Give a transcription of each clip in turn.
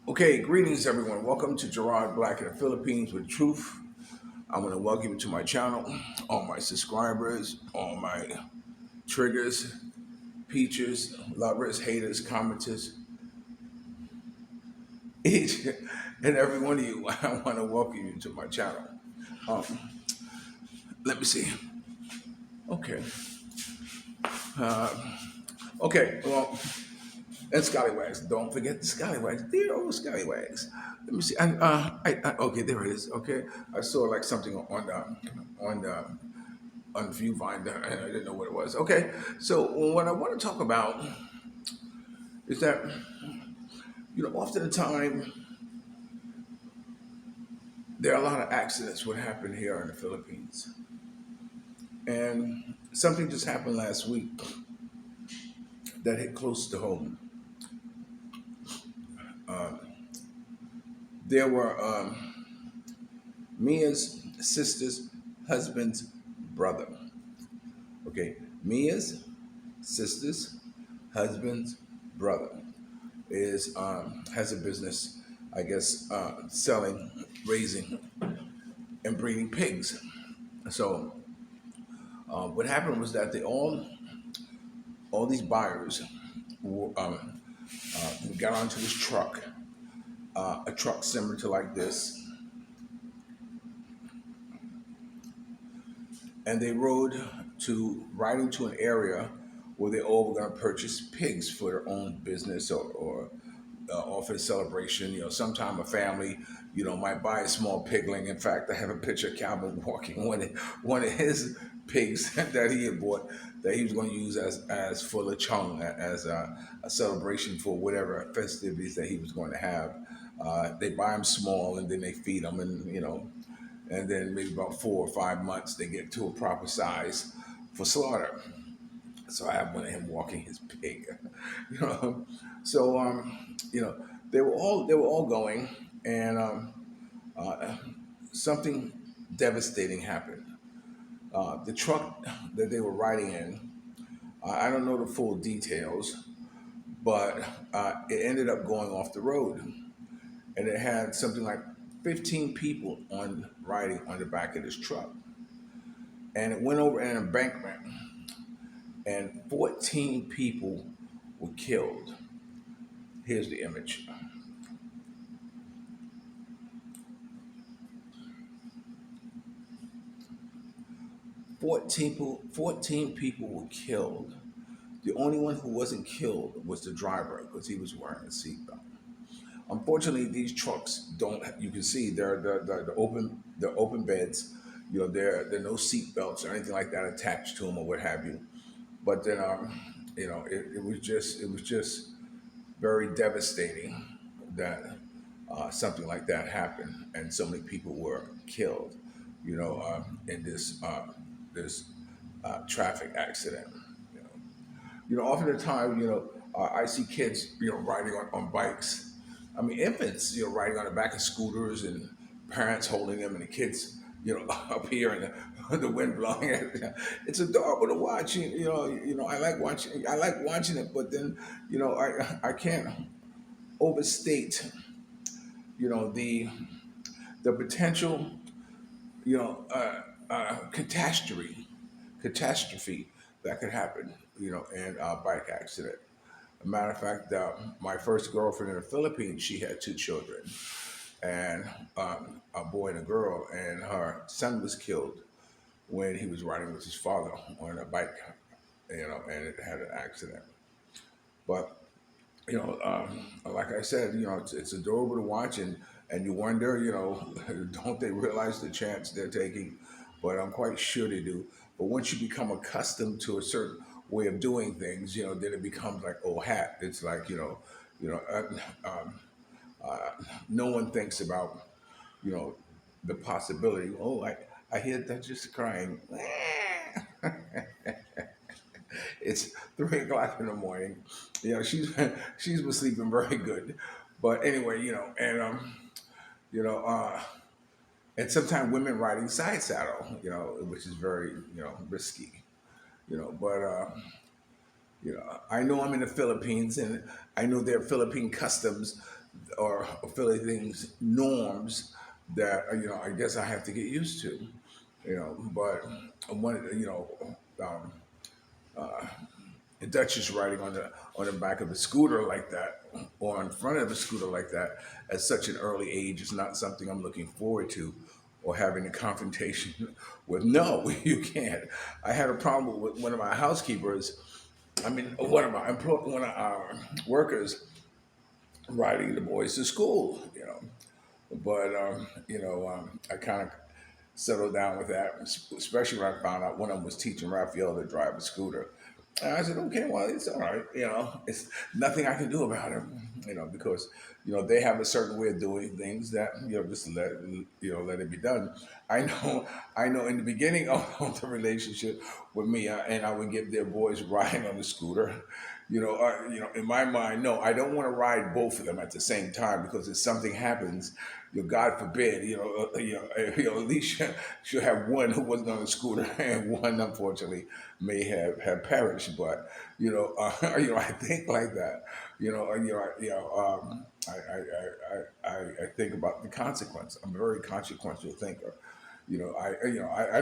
Okay, greetings everyone. Welcome to Gerard Black in the Philippines with Truth. I want to welcome you to my channel, all my subscribers, all my triggers, peaches, lovers, haters, commenters, each and every one of you. I want to welcome you to my channel. Um, Let me see. Okay. Okay, well, and scallywags. Don't forget the scallywags. Dear old scallywags. Let me see. Okay, there it is. Okay, I saw like something on Viewfinder, and I didn't know what it was. Okay, so what I want to talk about is that often the time there are a lot of accidents what happen here in the Philippines, and something just happened last week that hit close to home. There were Mia's sister's husband's brother. Okay, Mia's sister's husband's brother is has a business, I guess, selling, raising, and breeding pigs. So what happened was that they all these buyers got onto this truck, a truck similar to like this, and they rode to right into an area where they all were going to purchase pigs for their own business or for the celebration. Sometime a family, might buy a small pigling. In fact, I have a picture of Calvin walking one of his pigs that he had bought that he was going to use as for lechon, as a celebration for whatever festivities that he was going to have. They buy them small and then they feed them, and then maybe about 4 or 5 months they get to a proper size for slaughter. So I have one of him walking his pig. you know. So they were all going, and uh, something devastating happened. The truck that they were riding in, I don't know the full details, but it ended up going off the road, and it had something like 15 people on riding on the back of this truck, and it went over an embankment, and 14 people were killed. Here's the image. 14 people were killed. The only one who wasn't killed was the driver because he was wearing a seatbelt. Unfortunately, these trucks don't. You can see they're open beds. There are no seat belts or anything like that attached to them or what have you. But then, it was just very devastating that something like that happened and so many people were killed. In this traffic accident. You know, often the time, I see kids, riding on bikes. I mean, infants, riding on the back of scooters and parents holding them, and the kids, up here and the wind blowing. It's adorable to watch. I like watching it, but then, I can't overstate, the potential, catastrophe that could happen, in a bike accident. A matter of fact, my first girlfriend in the Philippines, she had two children, and a boy and a girl, and her son was killed when he was riding with his father on a bike, and it had an accident. But like I said, it's adorable to watch, and you wonder, don't they realize the chance they're taking? But I'm quite sure they do. But once you become accustomed to a certain way of doing things, then it becomes like old hat. It's like you know, uh, no one thinks about you know the possibility. Oh, I hear that just crying. It's 3 o'clock in the morning. She's been sleeping very good, but anyway, you know, uh, and sometimes women riding side saddle, which is very risky, But I know I'm in the Philippines, and I know there are Philippine customs or Philly things norms that I guess I have to get used to. But one um, the Duchess riding on the back of a scooter like that, or in front of a scooter like that, at such an early age is not something I'm looking forward to, or having a confrontation with. No, you can't. I had a problem with one of my housekeepers. I mean, one of our workers riding the boys to school. But I kind of settled down with that, especially when I found out one of them was teaching Raphael to drive a scooter. And I said, okay, well, it's all right. It's nothing I can do about it, because, they have a certain way of doing things that, just let it be done. I know, I know in the beginning of the relationship with Mia, and I would give their boys riding on the scooter, in my mind, no, I don't want to ride both of them at the same time, because if something happens, God forbid, at least should have one who wasn't on a scooter, and one unfortunately may have perished. But I think like that. I think about the consequence. I'm a very consequential thinker. I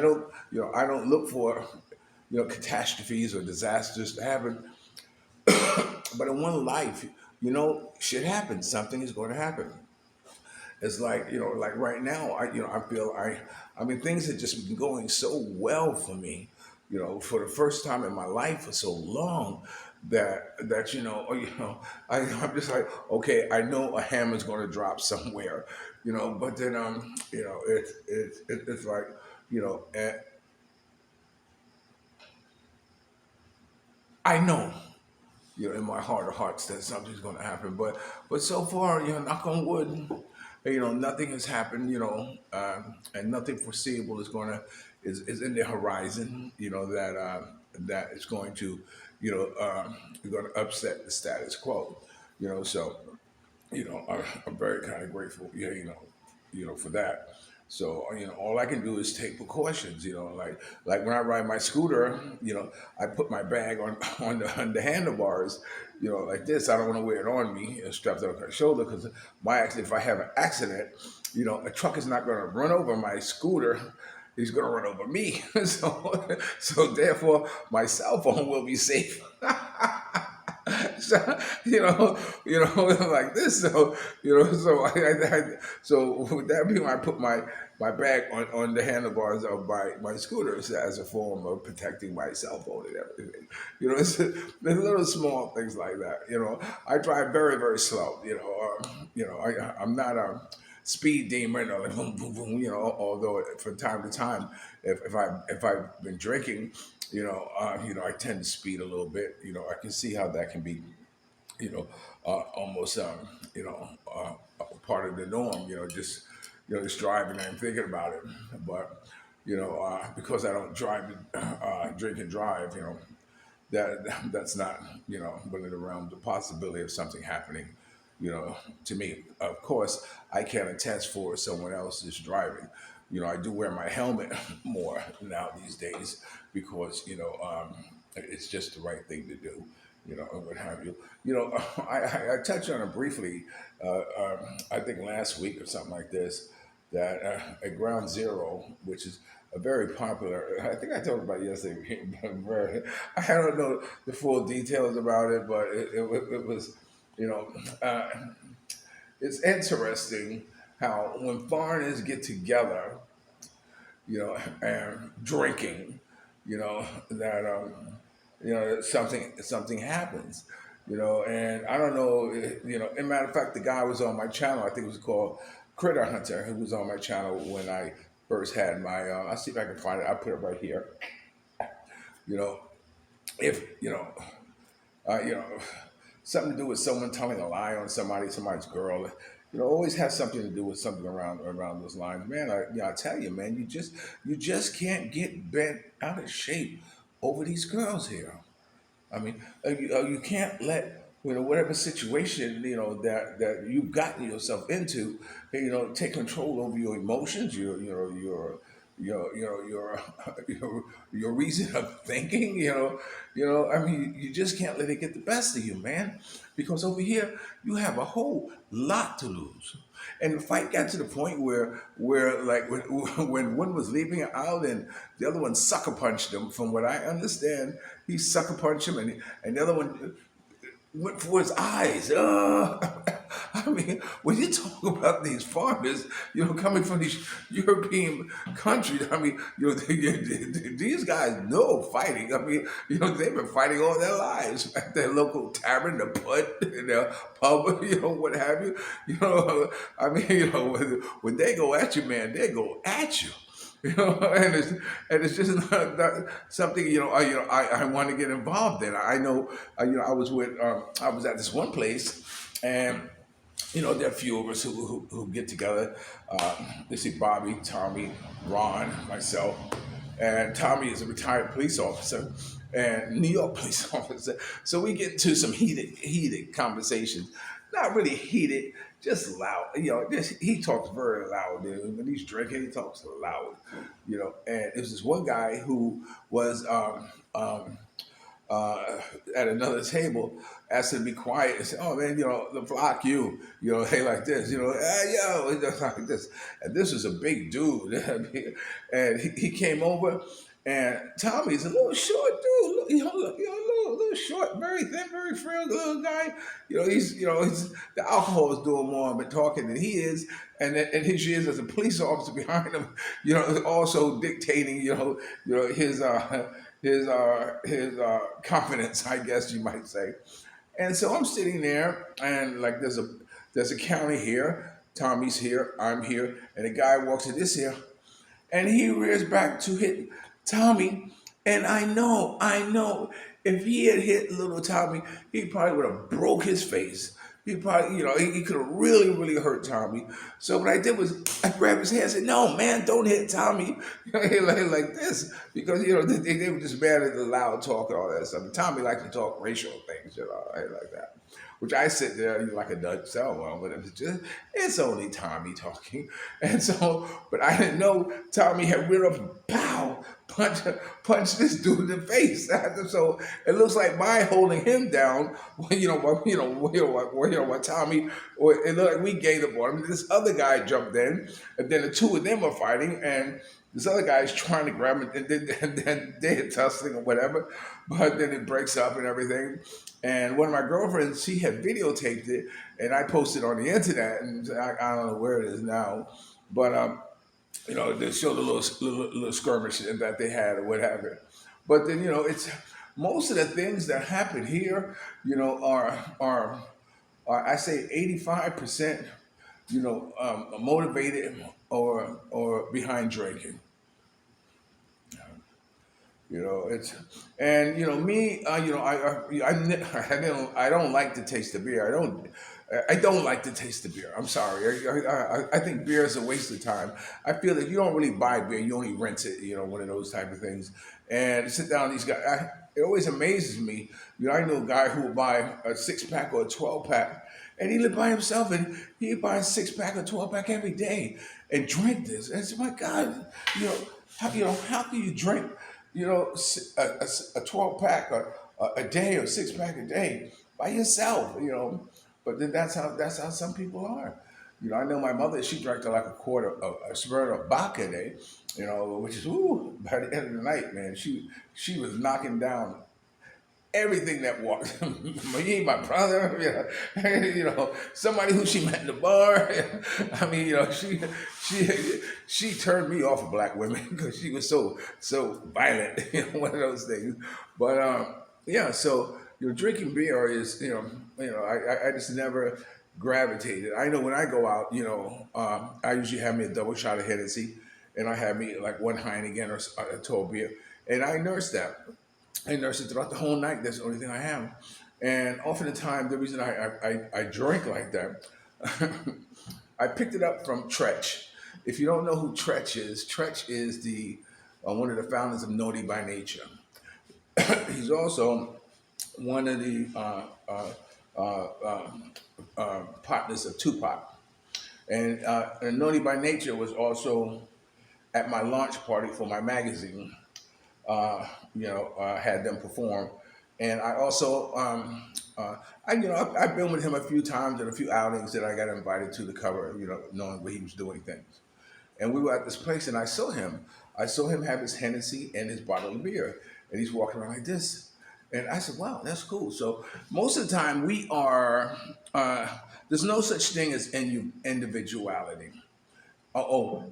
don't look for catastrophes or disasters to happen. But in one life, shit happens. Something is going to happen. It's like, like right now, I feel I mean, things have just been going so well for me, for the first time in my life for so long, that I'm just like, okay, I know a hammer's going to drop somewhere, but then it's like, you know, eh, I know, in my heart of hearts that something's going to happen. But so far, knock on wood, nothing has happened. And nothing foreseeable is in the horizon. That is going to, going to upset the status quo. So I'm very kind of grateful. Yeah, for that. So all I can do is take precautions. Like when I ride my scooter, I put my bag on on the handlebars, like this. I don't want to wear it on me and strapped on my shoulder, because my accident. If I have an accident, a truck is not going to run over my scooter. He's going to run over me. So therefore, my cell phone will be safe. So, like this. So, so with that being, I put my bag on the handlebars of my scooter, as a form of protecting my cell phone and everything. There's little small things like that. I drive very, very slow. I'm not a speed demon, or like boom, boom, boom. Although from time to time, if I've been drinking, I tend to speed a little bit. I can see how that can be, almost, part of the norm. Just driving and thinking about it. But because I don't drink and drive, that's not, within the realm the possibility of something happening, to me. Of course, I can't attest for someone else is driving. I do wear my helmet more now these days, because it's just the right thing to do. And what have you. I touched on it briefly. I think last week or something like this, that at Ground Zero, which is a very popular. I think I talked about it yesterday. But I don't know the full details about it, but it was, you know, uh, it's interesting how when foreigners get together, and drinking, that something happens, and I don't know, in matter of fact, the guy was on my channel. I think it was called Critter Hunter, who was on my channel when I first had my. I'll see if I can find it. I'll put it right here. You know, if you know, something to do with someone telling a lie on somebody's girl. Always has something to do with something around those lines. Man, I tell you, man, you just can't get bent out of shape over these girls here. I mean, you can't let whatever situation that you've gotten yourself into, take control over your emotions, your your your reason of thinking. I mean, you just can't let it get the best of you, man, because over here you have a whole lot to lose. And the fight got to the point where like when, when one was leaving out and the other one sucker punched him. From what I understand, he sucker punched him, and the other one went for his eyes. I mean, when you talk about these farmers, coming from these European countries, I mean, these guys know fighting. I mean, they've been fighting all their lives at their local tavern, the put, in their pub, what have you. I mean, when they go at you, man, they go at you. And it's just not something I want to get involved in. I know I was I was at this one place, and there are a few of us who get together. Let's see, Bobby, Tommy, Ron, myself, and Tommy is a retired police officer and New York police officer. So we get into some heated conversations. Not really heated, just loud. He talks very loud, dude. When he's drinking, he talks loud. And it was this one guy who was uh, at another table, asked him to be quiet and said, "Oh man, the block hey, like this, hey, yo," just like this. And this was a big dude, and he came over, and Tommy's a little short dude, little short, very thin, very frail little guy. He's the alcohol is doing more of the talking than he is, and here she is as a police officer behind him, also dictating, his confidence, I guess you might say. And so I'm sitting there, and like there's a county here. Tommy's here. I'm here, and a guy walks in this here, and he rears back to hit Tommy. And I know, if he had hit little Tommy, he probably would have broke his face. He probably, he could have really, really hurt Tommy. So what I did was I grabbed his hand and said, "No, man, don't hit Tommy," like this, because they were just mad at the loud talk and all that stuff. And Tommy liked to talk racial things, like that. Which I sit there like a Dutch cell phone, but it's only Tommy talking. And so, but I didn't know Tommy had reared up and pow, punch this dude in the face. So it looks like my holding him down, what Tommy, or it looked like we gained up on him. This other guy jumped in, and then the two of them were fighting, and this other guy's trying to grab him, and then they're tussling or whatever, but then it breaks up and everything. And one of my girlfriends, she had videotaped it, and I posted on the internet, and I don't know where it is now, but they showed a little skirmish that they had or what have you. But then it's most of the things that happen here, are I say 85%, motivated or behind drinking. It's and me. I don't like to taste the beer. I don't like to taste the beer. I'm sorry. I think beer is a waste of time. I feel that you don't really buy beer. You only rent it. One of those type of things. And sit down, these guys. It always amazes me. I know a guy who will buy a 6 pack or a 12 pack, and he live by himself, and he buy a 6 pack or 12 pack every day and drink this. And it's my God. How can you drink? A 12 pack a day or 6 pack a day by yourself. But then that's how some people are. I know my mother. She drank like a quarter of a spirit of vodka a day. Which is by the end of the night, man, she was knocking down everything that walked. Me, my brother, somebody who she met in the bar. I mean, she turned me off of black women because she was so violent. One of those things. But yeah, so drinking beer is I just never gravitated. I know when I go out, I usually have me a double shot of Hennessy, and I have me like one Heineken or a tall beer, and I nurse that. I nurse it throughout the whole night. That's the only thing I have. And often the time, the reason I drink like that, I picked it up from Tretch. If you don't know who Tretch is the one of the founders of Naughty by Nature. He's also one of the partners of Tupac. And Naughty by Nature was also at my launch party for my magazine. Had them perform, and I also, I've been with him a few times at a few outings that I got invited to cover, knowing where he was doing things. And we were at this place, and I saw him. I saw him have his Hennessy and his bottle of beer, and he's walking around like this. And I said, "Wow, that's cool." So most of the time, we are. There's no such thing as individuality.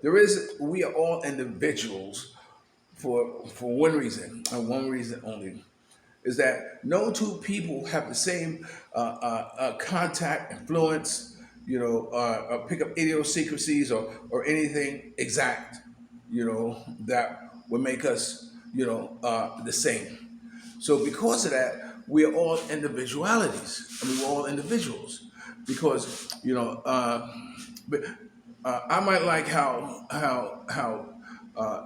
There is. We are all individuals for one reason, and one reason only, is that no two people have the same contact, influence, pick up idiosyncrasies or anything exact, that would make us, the same. So because of that, we are all individualities. I mean, we're all individuals because, but, I might like how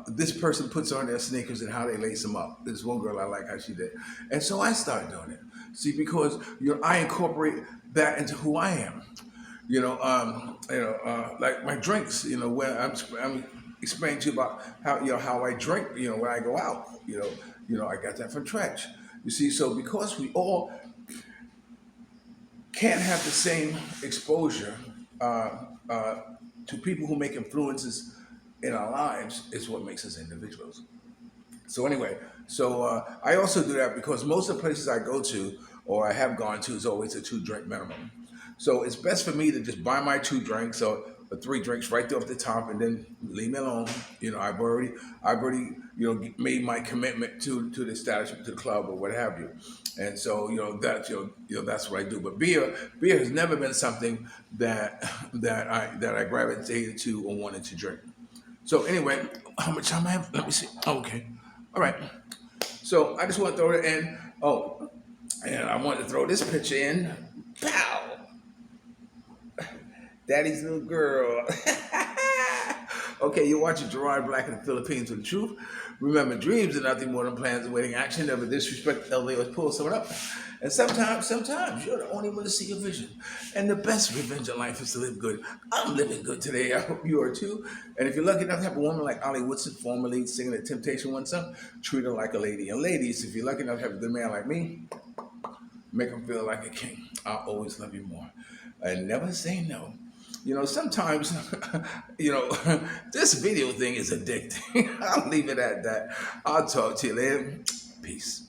this person puts on their sneakers and how they lace them up. There's one girl I like how she did, and so I started doing it. See, because I incorporate that into who I am. Like my drinks. When I'm explaining to you about how I drink. When I go out. I got that from Trench. You see, so because we all can't have the same exposure to people who make influences in our lives is what makes us individuals. So anyway, I also do that because most of the places I go to or I have gone to is always a 2 drink minimum. So it's best for me to just buy my 2 drinks or 3 drinks right there off the top and then leave me alone. I've already made my commitment to the establishment, to the club or what have you. And so that's what I do. But beer has never been something that I gravitated to or wanted to drink. So anyway, how much time I have? Let me see. Okay. All right. So I just want to throw it in. Oh, and I want to throw this picture in. Pow! Daddy's little girl. Okay, you're watching Gerard Black in the Philippines with the truth. Remember, dreams are nothing more than plans awaiting action. Never disrespect the elderly or pull someone up. And sometimes you're the only one to see your vision. And the best revenge in life is to live good. I'm living good today. I hope you are too. And if you're lucky enough to have a woman like Ollie Woodson, former lead singer at Temptation One Song, treat her like a lady. And ladies, if you're lucky enough to have a good man like me, make him feel like a king. I'll always love you more. And never say no. Sometimes, this video thing is addicting. I'll leave it at that. I'll talk to you later. Peace.